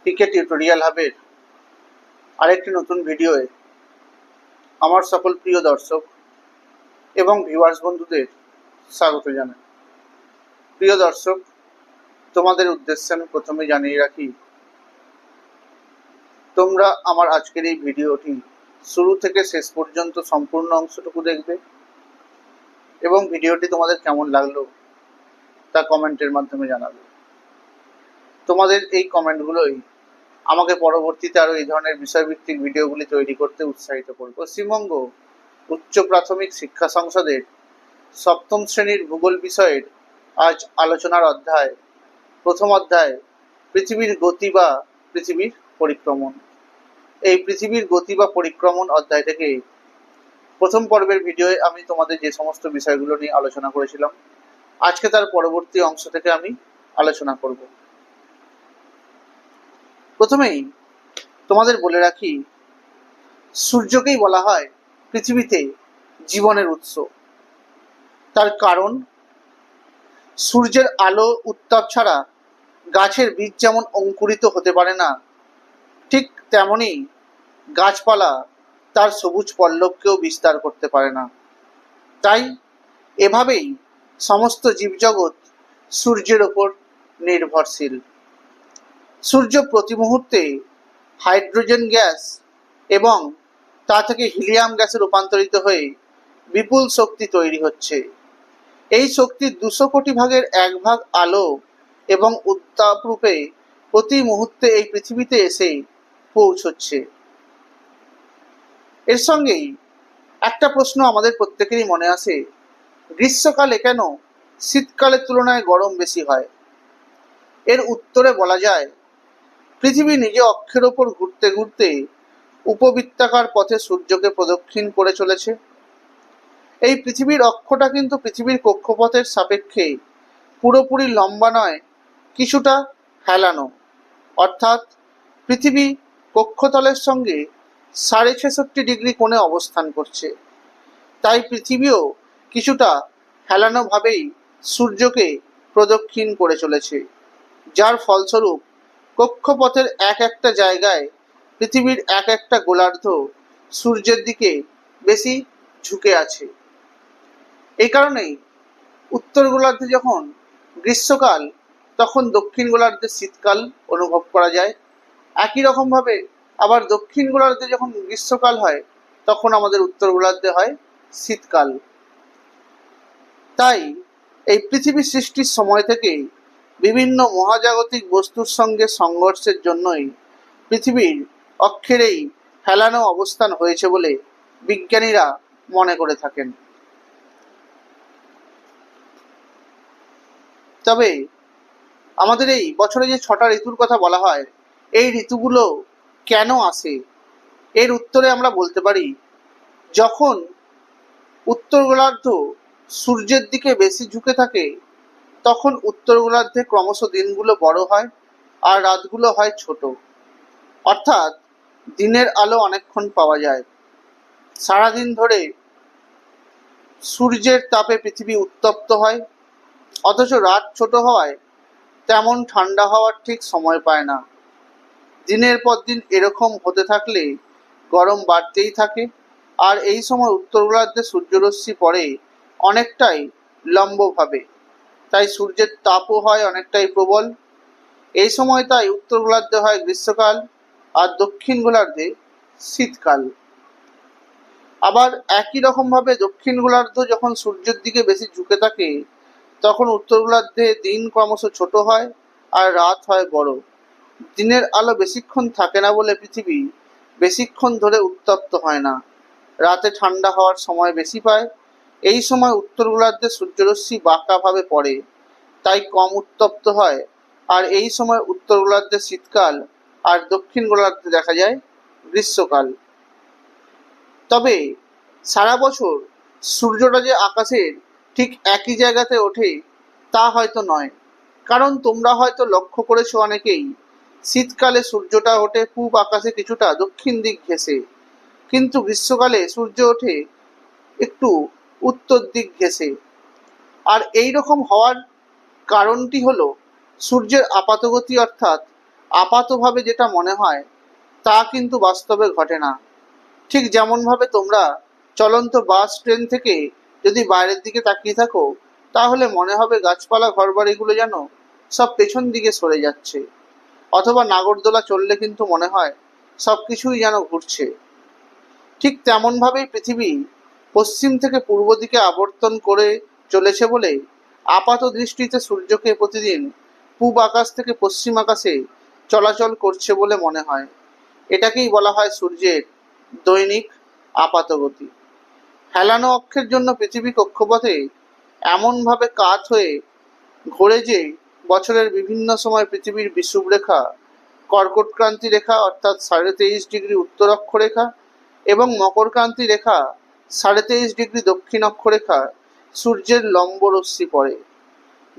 পিকে tutorial হাবের আরেকটি নতুন ভিডিওয়ে আমার সকল প্রিয় দর্শক এবং ভিউয়ার্স বন্ধুদের স্বাগত জানাই। প্রিয় দর্শক, তোমাদের উদ্দেশ্যে আমি প্রথমে জানিয়ে রাখি, তোমরা আমার আজকের এই ভিডিওটি শুরু থেকে শেষ পর্যন্ত সম্পূর্ণ অংশটুকু দেখবে এবং ভিডিওটি তোমাদের কেমন লাগলো তা কমেন্টের মাধ্যমে জানাবে। তোমাদের এই কমেন্টগুলোই আমাকে পরবর্তীতে আরও এই ধরনের বিষয়ভিত্তিক ভিডিওগুলি তৈরি করতে উৎসাহিত করবে। পশ্চিমবঙ্গ উচ্চ প্রাথমিক শিক্ষা সংসদের সপ্তম শ্রেণীর ভূগোল বিষয়ের আজ আলোচনার অধ্যায়, প্রথম অধ্যায় পৃথিবীর গতি বা পৃথিবীর পরিক্রমণ। এই পৃথিবীর গতি বা পরিক্রমণ অধ্যায় থেকে প্রথম পর্বের ভিডিওয়ে আমি তোমাদের যে সমস্ত বিষয়গুলো নিয়ে আলোচনা করেছিলাম, আজকে তার পরবর্তী অংশ থেকে আমি আলোচনা করব। প্রথমেই তোমাদের বলে রাখি, সূর্যকেই বলা হয় পৃথিবীতে জীবনের উৎস। তার কারণ, সূর্যের আলো উত্তাপ ছাড়া গাছের বীজ যেমন অঙ্কুরিত হতে পারে না, ঠিক তেমনি গাছপালা তার সবুজ পল্লবকেও বিস্তার করতে পারে না। তাই এভাবেই সমস্ত জীবজগৎ সূর্যের ওপর নির্ভরশীল। সূর্য প্রতি মুহূর্তে হাইড্রোজেন গ্যাস এবং তা থেকে হিলিয়াম গ্যাসে রূপান্তরিত হয়ে বিপুল শক্তি তৈরি হচ্ছে। এই শক্তির 200 কোটি ভাগের 1 ভাগ আলো এবং উত্তাপ রূপে প্রতি মুহূর্তে এই পৃথিবীতে এসে পৌঁছচ্ছে। এর সঙ্গেই একটা প্রশ্ন আমাদের প্রত্যেকেরই মনে আসে, গ্রীষ্মকালে কেন শীতকালের তুলনায় গরম বেশি হয়? এর উত্তরে বলা যায়, পৃথিবী নিজ অক্ষের ওপর ঘুরতে ঘুরতে উপবৃত্তাকার পথে সূর্যকে প্রদক্ষিণ করে চলেছে। এই পৃথিবীর অক্ষটা কিন্তু পৃথিবীর কক্ষপথের সাপেক্ষে পুরোপুরি লম্বা নয়, কিছুটা হেলানো, অর্থাৎ পৃথিবী কক্ষতলের সঙ্গে 66.5 ডিগ্রি কোণে অবস্থান করছে। তাই পৃথিবীও কিছুটা হেলানোভাবেই সূর্যকে প্রদক্ষিণ করে চলেছে, যার ফলস্বরূপ কক্ষপথের এক একটা জায়গায় পৃথিবীর এক একটা গোলার্ধ সূর্যের দিকে বেশি ঝুঁকে আছে। এই কারণেই উত্তর গোলার্ধে যখন গ্রীষ্মকাল, তখন দক্ষিণ গোলার্ধে শীতকাল অনুভব করা যায়। একই রকমভাবে আবার দক্ষিণ গোলার্ধে যখন গ্রীষ্মকাল হয়, তখন আমাদের উত্তর গোলার্ধে হয় শীতকাল। তাই এই পৃথিবী সৃষ্টির সময় থেকেই বিভিন্ন মহাজাগতিক বস্তুর সঙ্গে সংঘর্ষের জন্যই পৃথিবীর অক্ষের এই হেলানো অবস্থান হয়েছে বলে বিজ্ঞানীরা মনে করে থাকেন। তবে আমাদের এই বছরে যে 6টা ঋতুর কথা বলা হয়, এই ঋতুগুলো কেন আসে? এর উত্তরে আমরা বলতে পারি, যখন উত্তর গোলার্ধ সূর্যের দিকে বেশি ঝুঁকে থাকে, তখন উত্তর গোলার্ধে ক্রমশ দিনগুলো বড় হয় আর রাতগুলো হয় ছোট। অর্থাৎ দিনের আলো অনেকক্ষণ পাওয়া যায়। সারাদিন ধরে সূর্যের তাপে পৃথিবী উত্তপ্ত হয়, অথচ রাত ছোট হওয়ায় তেমন ঠান্ডা হওয়ার ঠিক সময় পায় না। দিনের পর দিন এরকম হতে থাকলে গরম বাড়তেই থাকে, আর এই সময় উত্তর গোলার্ধে সূর্যরশ্মি পড়ে অনেকটাই লম্বভাবে, তাই সূর্যের তাপও হয় অনেকটাই প্রবল। এই সময় তাই উত্তর গোলার্ধে হয় গ্রীষ্মকাল আর দক্ষিণ গোলার্ধে শীতকাল। আবার একই রকমভাবে দক্ষিণ গোলার্ধ যখন সূর্যের দিকে বেশি ঝুঁকে থাকে, তখন উত্তর গোলার্ধে দিন ক্রমশ ছোট হয় আর রাত হয় বড়। দিনের আলো বেশিক্ষণ থাকে না বলে পৃথিবী বেশিক্ষণ ধরে উত্তপ্ত হয় না, রাতে ঠান্ডা হওয়ার সময় বেশি পায়। এই সময় উত্তর গোলার্ধে সূর্যরশ্মি বাঁকাভাবে পড়ে, তাই কম উত্তপ্ত হয়, আর এই সময় উত্তর গোলার্ধে শীতকাল আর দক্ষিণ গোলার্ধে দেখা যায় গ্রীষ্মকাল। তবে সারা বছর সূর্যটা যে আকাশের ঠিক একই জায়গাতে ওঠে তা হয়তো নয়, কারণ তোমরা হয়তো লক্ষ্য করেছো অনেকেই, শীতকালে সূর্যটা ওঠে পূব আকাশে কিছুটা দক্ষিণ দিক ঘেঁষে, কিন্তু গ্রীষ্মকালে সূর্য ওঠে একটু উত্তর দিক ঘেঁষে। আর এই রকম হওয়ার কারণটি হলো সূর্যের আপাতগতি, অর্থাৎ আপাতভাবে যেটা মনে হয় তা কিন্তু বাস্তবে ঘটে না। ঠিক যেমনভাবে তোমরা চলন্ত বাস ট্রেন থেকে যদি বাইরের দিকে তাকিয়ে থাকো, তাহলে মনে হবে গাছপালা ঘরবাড়িগুলো যেন সব পেছন দিকে সরে যাচ্ছে, অথবা নাগরদোলা চললে কিন্তু মনে হয় সব কিছুই যেন ঘুরছে। ঠিক তেমনভাবেই পৃথিবী পশ্চিম থেকে পূর্ব দিকে আবর্তন করে চলেছে বলে আপাত দৃষ্টিতে সূর্যকে প্রতিদিন পূব আকাশ থেকে পশ্চিম আকাশে চলাচল করছে বলে মনে হয়। এটাকেই বলা হয় সূর্যের দৈনিক আপাতগতি। হেলানো অক্ষের জন্য পৃথিবী কক্ষপথে এমনভাবে কাত হয়ে ঘোরে যে বছরের বিভিন্ন সময় পৃথিবীর বিষুবরেখা, কর্কটক্রান্তি রেখা অর্থাৎ 23.5 উত্তর অক্ষরেখা এবং মকরক্রান্তি রেখা 23.5 দক্ষিণ অক্ষরেখা সূর্যের লম্ব রশ্মি পড়ে,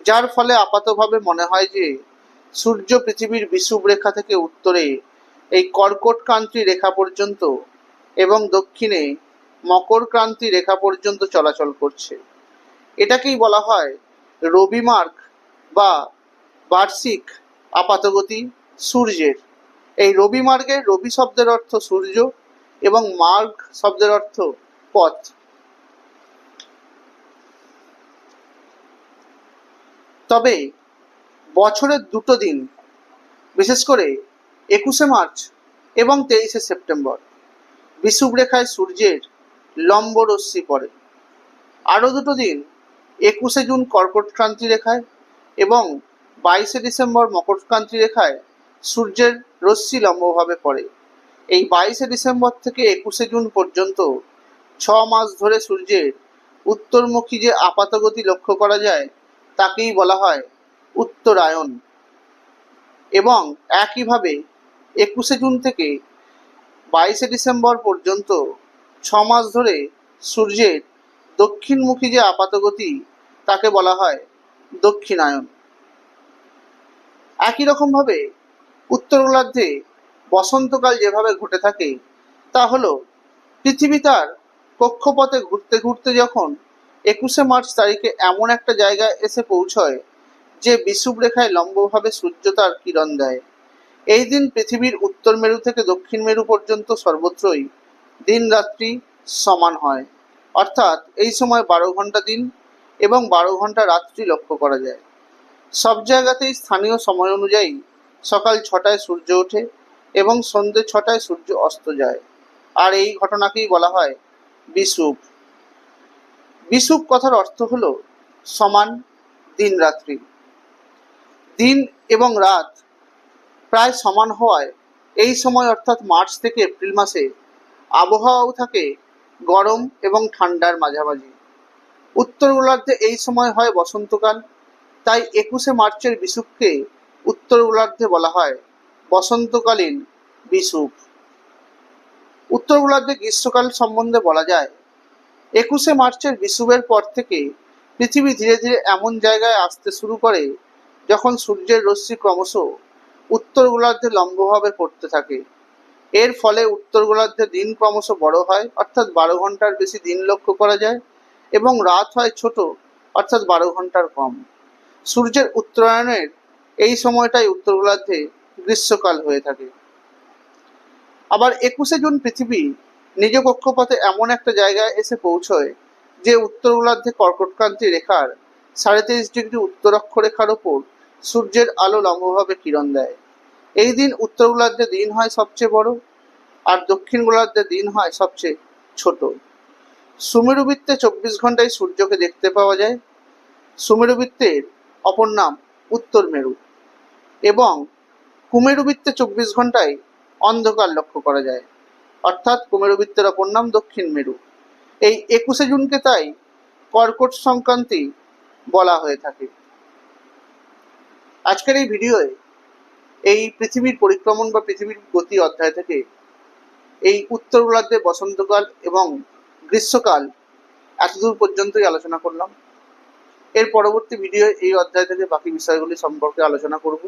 যার ফলে আপাতভাবে মনে হয় যে সূর্য পৃথিবীর বিষুবরেখা থেকে উত্তরে এই কর্কটক্রান্তি রেখা পর্যন্ত এবং দক্ষিণে মকরক্রান্তি রেখা পর্যন্ত চলাচল করছে। এটাকেই বলা হয় রবিমার্গ বা বার্ষিক আপাতগতি সূর্যের। এই রবিমার্গের রবি শব্দের অর্থ সূর্য এবং মার্গ শব্দের অর্থ পথ। তবে বছরের দুটো দিন, বিশেষ করে 21শে মার্চ এবং 23শে সেপ্টেম্বর বিষুবরেখায় সূর্যের লম্ব রশ্মি পড়ে। আরও দুটো দিন 21শে জুন কর্কটক্রান্তি রেখায় এবং 22শে ডিসেম্বর মকরক্রান্তি রেখায় সূর্যের রশ্মি লম্বভাবে পড়ে। এই 22শে ডিসেম্বর থেকে 21শে জুন পর্যন্ত 6 মাস ধরে সূর্যের উত্তরমুখী যে আপাতগতি লক্ষ্য করা যায় তাকেই বলা হয় উত্তরায়ণ। এবং একইভাবে 21শে জুন থেকে 22শে ডিসেম্বর পর্যন্ত 6 মাস ধরে সূর্যের দক্ষিণমুখী যে আপাতগতি তাকে বলা হয় দক্ষিণায়ন। একই রকমভাবে উত্তর গোলার্ধে বসন্তকাল যেভাবে ঘটে থাকে তা হলো পৃথিবী তার কক্ষপথে ঘুরতে ঘুরতে যখন 21শে মার্চ তারিখে এমন একটা জায়গায় এসে পৌঁছয় যে বিষুবরেখায় লম্বভাবে সূর্য তার কিরণ দেয়। এই দিন পৃথিবীর উত্তর মেরু থেকে দক্ষিণ মেরু পর্যন্ত সর্বত্রই দিন রাত্রি সমান হয়, অর্থাৎ এই সময় 12 ঘন্টা দিন এবং 12 ঘন্টা রাত্রি লক্ষ্য করা যায়। সব জায়গাতেই স্থানীয় সময় অনুযায়ী সকাল 6টায় সূর্য ওঠে এবং সন্ধ্যে 6টায় সূর্য অস্ত যায়, আর এই ঘটনাকেই বলা হয় বিষুব। বিষুব কথার অর্থ হলো সমান দিন রাত্রি। দিন এবং রাত প্রায় সমান হওয়ায় এই সময় অর্থাৎ মার্চ থেকে এপ্রিল মাসে আবহাওয়াও থাকে গরম এবং ঠান্ডার মাঝামাঝি। উত্তর গোলার্ধে এই সময় হয় বসন্তকাল, তাই 21শে মার্চের বিষুবকে উত্তর গোলার্ধে বলা হয় বসন্তকালীন বিষুব। উত্তর গোলার্ধে গ্রীষ্মকাল সম্বন্ধে বলা যায় 21শে মার্চের বিষুবের পর থেকে পৃথিবী ধীরে ধীরে এমন জায়গায় আসতে শুরু করে যখন সূর্যের রশ্মি ক্রমশ উত্তর গোলার্ধে লম্বভাবে পড়তে থাকে। এর ফলে উত্তর গোলার্ধে দিন ক্রমশ বড় হয়, অর্থাৎ 12 ঘন্টার বেশি দিন লক্ষ্য করা যায়, এবং রাত হয় ছোট, অর্থাৎ 12 ঘন্টার কম। সূর্যের উত্তরায়ণের এই সময়টাই উত্তর গোলার্ধে গ্রীষ্মকাল হয়ে থাকে। আবার 21শে জুন পৃথিবী নিজ কক্ষপথে এমন একটা জায়গায় এসে পৌঁছয় যে উত্তর গোলার্ধে কর্কটক্রান্তি রেখার 23.5 উত্তর অক্ষরেখার ওপর সূর্যের আলো লম্বভাবে কিরণ দেয়। এই দিন উত্তর গোলার্ধে দিন হয় সবচেয়ে বড় আর দক্ষিণ গোলার্ধে দিন হয় সবচেয়ে ছোট। সুমেরু বৃত্তে 24 ঘন্টায় সূর্যকে দেখতে পাওয়া যায়। সুমেরু বৃত্তের অপর নাম উত্তর মেরু, এবং কুমেরু বৃত্তে 24 ঘন্টায় অন্ধকার লক্ষ্য করা যায়, অর্থাৎ কুমেরু বৃত্তের অপর নাম দক্ষিণ মেরু। এই 21শে জুনকে তাই কর্কট সংক্রান্তি বলা হয়ে থাকে। আজকের এই ভিডিওয়ে এই পৃথিবীর পরিক্রমণ বা পৃথিবীর গতি অধ্যায় থেকে এই উত্তর গোলার্ধে বসন্তকাল এবং গ্রীষ্মকাল এতদূর পর্যন্তই আলোচনা করলাম। এর পরবর্তী ভিডিওয়ে এই অধ্যায় থেকে বাকি বিষয়গুলি সম্পর্কে আলোচনা করব।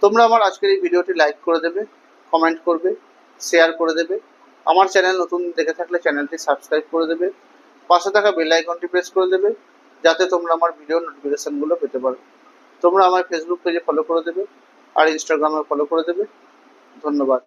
তোমরা আমার আজকের এই ভিডিওটি লাইক করে দেবে, কমেন্ট করবে, শেয়ার করে দেবে। আমার চ্যানেল নতুন দেখে থাকলে চ্যানেলটি সাবস্ক্রাইব করে দেবে, পাশে থাকা বেল আইকনটি প্রেস করে দেবে যাতে তোমরা আমার ভিডিও নোটিফিকেশনগুলো পেতে পারো। তোমরা আমার ফেসবুক পেজে ফলো করে দেবে। আর ইনস্টাগ্রামে ফলো করে দেবে। ধন্যবাদ।